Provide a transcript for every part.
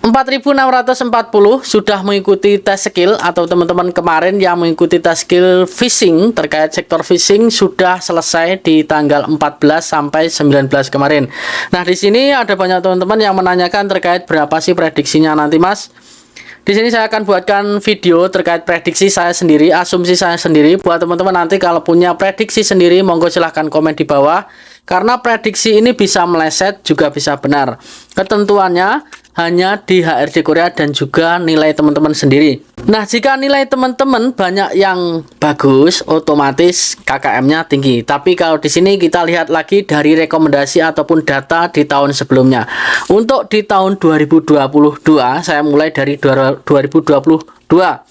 4.640 sudah mengikuti tes skill, atau teman-teman kemarin yang mengikuti tes skill phishing terkait sektor phishing sudah selesai di tanggal 14 sampai 19 kemarin. Nah, di sini ada banyak teman-teman yang menanyakan terkait berapa sih prediksinya nanti, Mas. Di sini saya akan buatkan video terkait prediksi saya sendiri, asumsi saya sendiri. Buat teman-teman nanti kalau punya prediksi sendiri, monggo silahkan komen di bawah. Karena prediksi ini bisa meleset, juga bisa benar. Ketentuannya hanya di HRD Korea dan juga nilai teman-teman sendiri. Nah, jika nilai teman-teman banyak yang bagus, otomatis KKM-nya tinggi. Tapi kalau di sini kita lihat lagi dari rekomendasi ataupun data di tahun sebelumnya. Untuk di tahun 2022, saya mulai dari 2022.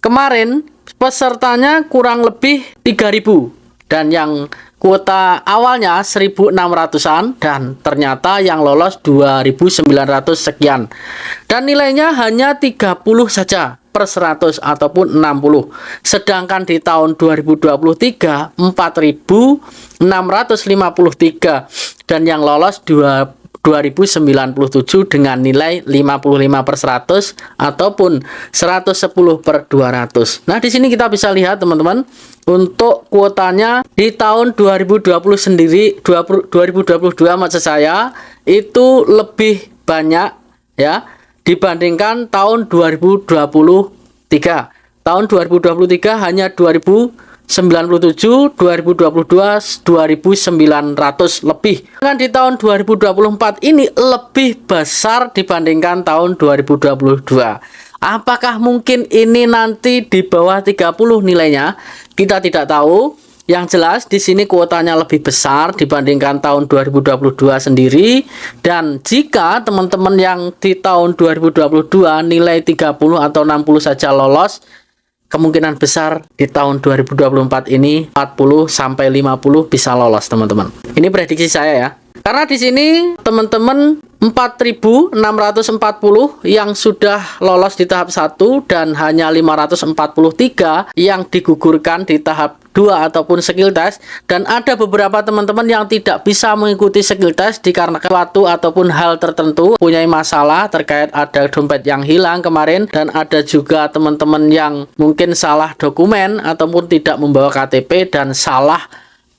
Kemarin pesertanya kurang lebih 3.000 dan yang kuota awalnya 1.600-an dan ternyata yang lolos 2.900 sekian. Dan nilainya hanya 30 saja per 100 ataupun 60. Sedangkan di tahun 2023 4.653 dan yang lolos 2097 dengan nilai 55 per 100 ataupun 110 per 200. Nah, di sini kita bisa lihat teman-teman, untuk kuotanya di tahun 2020 sendiri, 2022 maksud saya, itu lebih banyak ya dibandingkan tahun 2023. Tahun 2023 hanya 2097, 2022 2.900 lebih. Dan di tahun 2024 ini lebih besar dibandingkan tahun 2022. Apakah mungkin ini nanti di bawah 30 nilainya? Kita tidak tahu. Yang jelas di sini kuotanya lebih besar dibandingkan tahun 2022 sendiri. Dan jika teman-teman yang di tahun 2022 nilai 30 atau 60 saja lolos, kemungkinan besar di tahun 2024 ini 40 sampai 50 bisa lolos, teman-teman. Ini prediksi saya ya. Karena di sini teman-teman 4.640 yang sudah lolos di tahap 1 dan hanya 543 yang digugurkan di tahap 2 ataupun skill test, dan ada beberapa teman-teman yang tidak bisa mengikuti skill test dikarenakan suatu ataupun hal tertentu, punya masalah terkait ada dompet yang hilang kemarin, dan ada juga teman-teman yang mungkin salah dokumen ataupun tidak membawa KTP dan salah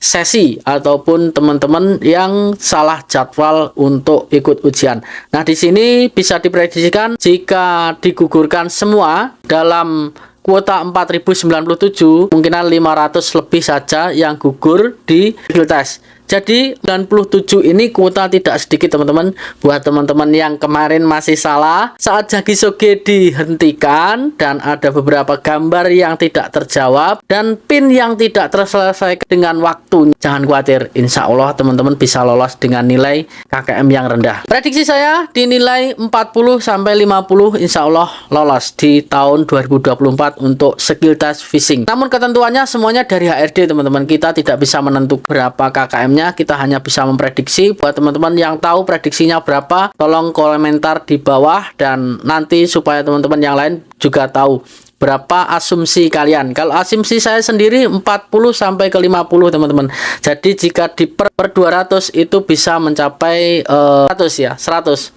sesi, ataupun teman-teman yang salah jadwal untuk ikut ujian. Nah, di sini bisa diprediksikan jika digugurkan semua dalam kuota 4.097, kemungkinan 500 lebih saja yang gugur di skill test. Jadi 97 ini kuota tidak sedikit, teman-teman. Buat teman-teman yang kemarin masih salah saat Jagisoge dihentikan dan ada beberapa gambar yang tidak terjawab dan PIN yang tidak terselesaikan dengan waktu, jangan khawatir, insya Allah teman-teman bisa lolos dengan nilai KKM yang rendah. Prediksi saya di nilai 40 sampai 50 insya Allah lolos di tahun 2024 untuk skill test phishing. Namun ketentuannya semuanya dari HRD, teman-teman. Kita tidak bisa menentukan berapa KKM, kita hanya bisa memprediksi. Buat teman-teman yang tahu prediksinya berapa, tolong komentar di bawah, dan nanti supaya teman-teman yang lain juga tahu berapa asumsi kalian. Kalau asumsi saya sendiri 40 sampai ke 50, teman-teman. Jadi jika di per 200 itu bisa mencapai 100 ya, 100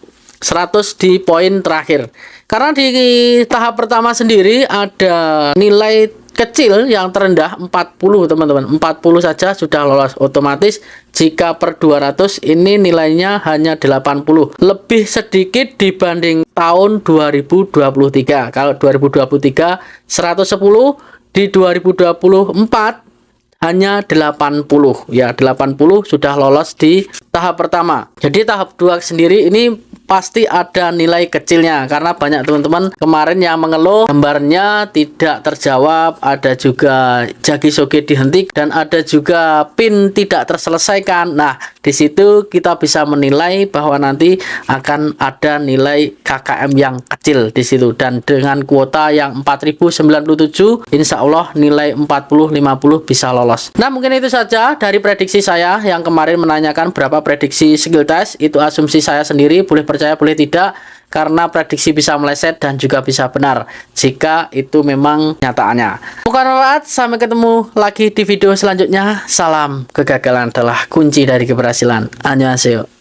di poin terakhir. Karena di tahap pertama sendiri ada nilai kecil yang terendah 40, teman-teman. 40 saja sudah lolos otomatis. Jika per 200 ini nilainya hanya 80, lebih sedikit dibanding tahun 2023. Kalau 2023 110, di 2024 hanya 80 ya, 80 sudah lolos di tahap pertama. Jadi tahap 2 sendiri ini pasti ada nilai kecilnya, karena banyak teman-teman kemarin yang mengeluh gambarnya tidak terjawab, ada juga Jagisoge dihentikan, dan ada juga PIN tidak terselesaikan. Nah, di situ kita bisa menilai bahwa nanti akan ada nilai KKM yang kecil di situ, dan dengan kuota yang 4.097 insya Allah nilai 40-50 bisa lolos. Nah, mungkin itu saja dari prediksi saya yang kemarin menanyakan berapa prediksi skill test. Itu asumsi saya sendiri, boleh percaya boleh tidak, karena prediksi bisa meleset dan juga bisa benar jika itu memang nyataannya. Bukan manfaat, sampai ketemu lagi di video selanjutnya. Salam, kegagalan adalah kunci dari keberhasilan. Annyeonghaseyo.